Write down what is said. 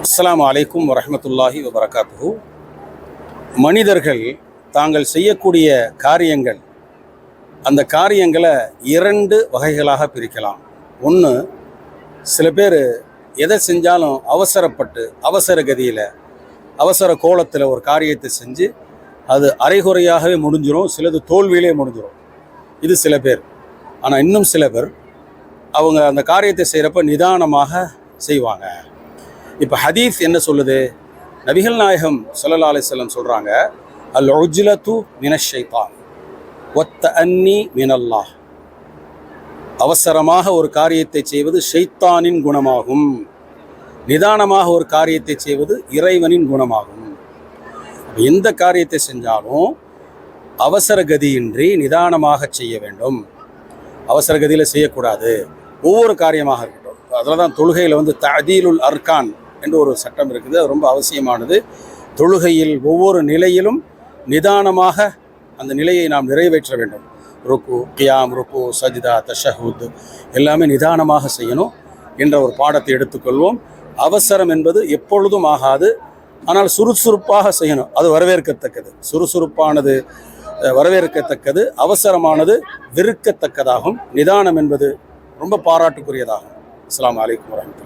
அஸ்ஸலாமு அலைக்கும் வரஹ்மத்துல்லாஹி வபரகாத்துஹு. மனிதர்கள் தாங்கள் செய்யக்கூடிய காரியங்கள், அந்த காரியங்களை இரண்டு வகைகளாக பிரிக்கலாம். ஒன்று, சில பேர் எதை செஞ்சாலும் அவசரப்பட்டு அவசர கதியில் அவசர கோலத்தில் ஒரு காரியத்தை செஞ்சு அது அரைகுறையாகவே முடிஞ்சிடும், சிலது தோல்வியிலே முடிஞ்சிடும். இது சில பேர். ஆனால் இன்னும் சில பேர் அவங்க அந்த காரியத்தை செய்கிறப்ப நிதானமாக செய்வாங்க. இப்போ ஹதீஸ் என்ன சொல்லுது? நபிகள் நாயகம் ஸல்லல்லாஹு அலைஹி வஸல்லம் சொல்கிறாங்க, அல் உஜ்லத்து மினஷ் ஷைத்தான் வத்தஅன்னி மினல்லாஹ். அவசரமாக ஒரு காரியத்தை செய்வது ஷைத்தானின் குணமாகும், நிதானமாக ஒரு காரியத்தை செய்வது இறைவனின் குணமாகும். எந்த காரியத்தை செஞ்சாலும் அவசர கதியின்றி நிதானமாக செய்ய வேண்டும். அவசர கதியில் செய்யக்கூடாது. ஒவ்வொரு காரியமாக இருக்கட்டும். அதில் தான் தொழுகையில் தஅதீலுல் அர்கான் என்று ஒரு சட்டம் இருக்குது. அது ரொம்ப அவசியமானது. தொழுகையில் ஒவ்வொரு நிலையிலும் நிதானமாக அந்த நிலையை நாம் நிறைவேற்ற வேண்டும். ருக்கு, கியாம், ருக்கு, சஜிதா, தஷஹுத் எல்லாமே நிதானமாக செய்யணும் என்ற ஒரு பாடத்தை எடுத்துக்கொள்வோம். அவசரம் என்பது எப்பொழுதும் ஆகாது, ஆனால் சுறுசுறுப்பாக செய்யணும். அது வரவேற்கத்தக்கது. சுறுசுறுப்பானது வரவேற்கத்தக்கது, அவசரமானது வெறுக்கத்தக்கதாகும். நிதானம் என்பது ரொம்ப பாராட்டுக்குரியதாகும். அஸ்ஸலாமு அலைக்கும் வரஹ்மத்துல்லாஹி.